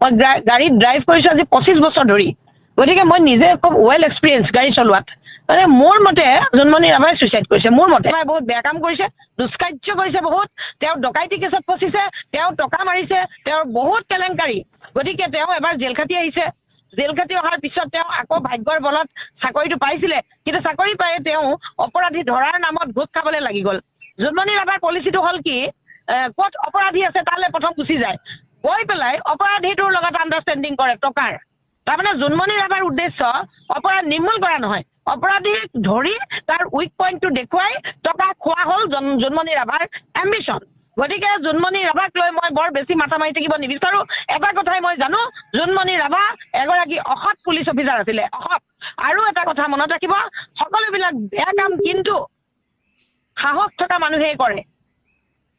মই গাড়ী ড্ৰাইভ কৰিছোঁ আজি 25 বছৰ ধৰি গতিকে মই নিজে খুব ৱেল এক্সপিৰিয়েঞ্চ গাড়ী চলোৱাত মানে মোৰ মতে জোনমণি ৰাভাই ছুইচাইড কৰিছে মোৰ মতে বহুত বেয়া কাম কৰিছে দুষ্কাৰ্য কৰিছে বহুত তেওঁ ডকাইতি কেছত ফচিছে তেওঁ টকা মাৰিছে তেওঁৰ বহুত কেলেংকাৰী গতিকে তেওঁ এবাৰ জেল খাটি আহিছে জেল খাটি অহাৰ পিছত তেওঁ আকৌ ভাগ্যৰ বলত চাকৰিটো পাইছিলে কিন্তু চাকৰি পাই তেওঁ অপৰাধী ধৰাৰ নামত ঘোষ খাবলৈ লাগি গ'ল জোনমণি ৰাভাৰ পলিচিটো হ'ল কি ক'ত অপৰাধী আছে তালৈ প্ৰথম গুচি যায় গৈ পেলাই অপৰাধীটোৰ লগত আণ্ডাৰষ্টেণ্ডিং কৰে টকাৰ তাৰমানে জোনমণি ৰাভাৰ উদ্দেশ্য অপৰাধ নিৰ্মূল কৰা নহয় অপৰাধীক ধৰি তাৰ উইক পইণ্টটো দেখুৱাই টকা খোৱা হ'ল জোনমণি ৰাভাৰ এম্বিশ্যন গতিকে জোনমণি ৰাভাক লৈ মই বৰ বেছি মাথা মাৰি থাকিব নিবিচাৰোঁ এটা কথাই মই জানো জোনমণি ৰাভা এগৰাকী অসৎ পুলিচ অফিচাৰ আছিলে অসৎ আৰু এটা কথা মনত ৰাখিব সকলোবিলাক বেয়া কাম কিন্তু সাহস থকা মানুহেই কৰে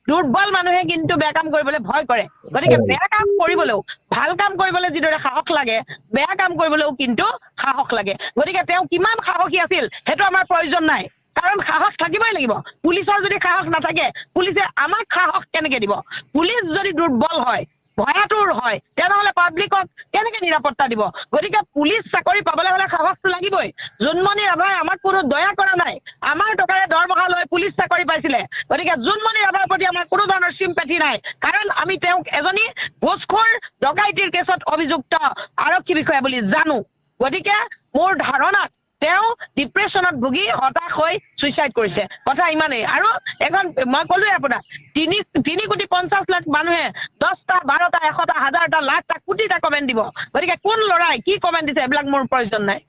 দুৰ্বল মানুহে কিন্তু বেয়া কাম কৰিবলৈ ভয় কৰে গতিকে বেয়া কাম কৰিবলৈও ভাল কাম কৰিবলৈ যিদৰে সাহস লাগে বেয়া কাম কৰিবলৈও কিন্তু সাহস লাগে গতিকে তেওঁ কিমান সাহসী আছিল সেইটো আমাৰ প্ৰয়োজন নাই কাৰণ সাহস থাকিবই লাগিব পুলিচৰ যদি সাহস নাথাকে পুলিচে আমাক সাহস কেনেকৈ দিব পুলিচ যদি দুৰ্বল হয় ভয়াতুৰ হয় তেনেহ'লে পাব্লিকক কেনেকৈ নিৰাপত্তা দিব গতিকে পুলিচ চাকৰি পাবলৈ হ'লে সাহসটো লাগিবই জোনমণি ৰাভাই আমাক কোনো দয়া কৰা নাই আমাৰ টকাৰে দৰমহা লৈ পুলিচ চাকৰি পাইছিলে গতিকে জোনমণি ৰাভাৰ প্ৰতি আমাৰ কোনো ধৰণৰ চিম্পেথি নাই কাৰণ আমি তেওঁক এজনী ঘোষখোৰ ডকাইতিৰ কেছত অভিযুক্ত আৰক্ষী বিষয়া বুলি জানো গতিকে মোৰ ধাৰণাত তেওঁ ডিপ্ৰেশ্যনত ভুগি হতাশ হৈ ছুইচাইড কৰিছে কথা ইমানেই আৰু এখন মই ক'লোৱে আপোনাক 3,50,00,000 মানুহে 10টা 12টা 100টা 1000টা লাখটা কোটিটা কমেণ্ট দিব গতিকে কোন ল'ৰাই কি কমেণ্ট দিছে এইবিলাক মোৰ প্ৰয়োজন নাই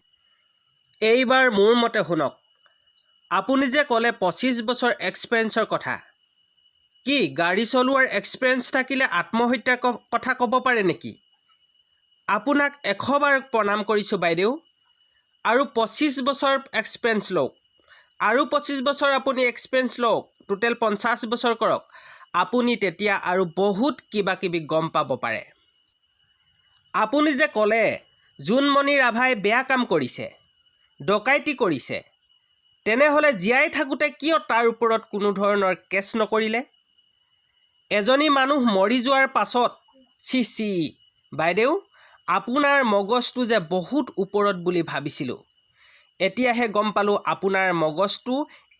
এইবাৰ মোৰ মতে শুনক আপুনি যে ক'লে 25 বছৰ এক্সপিৰিয়েঞ্চৰ কথা কি গাড়ী চলোৱাৰ এক্সপিৰিয়েঞ্চ থাকিলে আত্মহত্যাৰ কথা ক'ব পাৰে নেকি আপোনাক 100 বাৰ প্ৰণাম কৰিছোঁ বাইদেউ আৰু 25 বছৰ এক্সপিৰিয়েঞ্চ লওক আৰু 25 বছৰ আপুনি এক্সপিৰিয়েঞ্চ লওক টোটেল 50 বছৰ কৰক আপুনি তেতিয়া আৰু বহুত কিবা কিবি গম পাব পাৰে আপুনি যে ক'লে জোনমণি ৰাভাই বেয়া কাম কৰিছে ডকাইতি কৰিছে তেনেহ'লে জীয়াই থাকোঁতে কিয় তাৰ ওপৰত কোনো ধৰণৰ কেছ নকৰিলে এজনী মানুহ মৰি যোৱাৰ পাছত চি বাইদেউ আপোনাৰ মগজটো যে বহুত ওপৰত বুলি ভাবিছিলোঁ এতিয়াহে গম পালোঁ আপোনাৰ মগজটো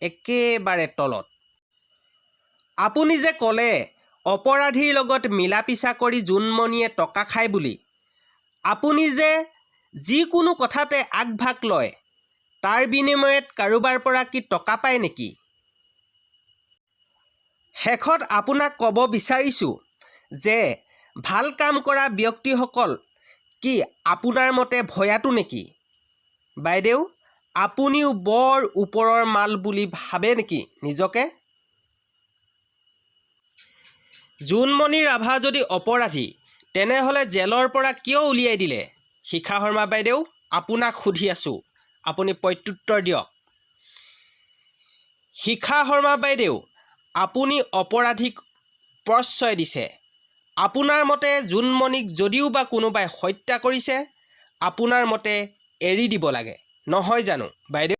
একেবাৰে তলত আপুনি যে ক'লে অপৰাধীৰ লগত মিলা পিছা কৰি জোনমণিয়ে টকা খায় বুলি আপুনি যে যিকোনো কথাতে আগভাগ লয় তাৰ বিনিময়ত কাৰোবাৰ পৰা কি টকা পায় নেকি শেষত আপোনাক ক'ব বিচাৰিছোঁ যে ভাল কাম কৰা ব্যক্তিসকল কি আপোনাৰ মতে ভয়াতু নেকি বাইদেউ আপুনিও বৰ ওপৰৰ মাল বুলি ভাবে নেকি নিজকে জোনমণি ৰাভা যদি অপৰাধী তেনেহ'লে জেলৰ পৰা কিয় উলিয়াই দিলে শিখা শৰ্মা বাইদেউ আপোনাক সুধি আছোঁ আপুনি প্ৰত্যুত্তৰ দিয়ক শিখা শৰ্মা বাইদেউ আপুনি অপৰাধীক প্ৰশ্ৰয় দিছে আপোনাৰ মতে জোনমণিক যদিও বা কোনোবাই হত্যা কৰিছে আপোনাৰ মতে এৰি দিব লাগে নহয় জানো বাইদেউ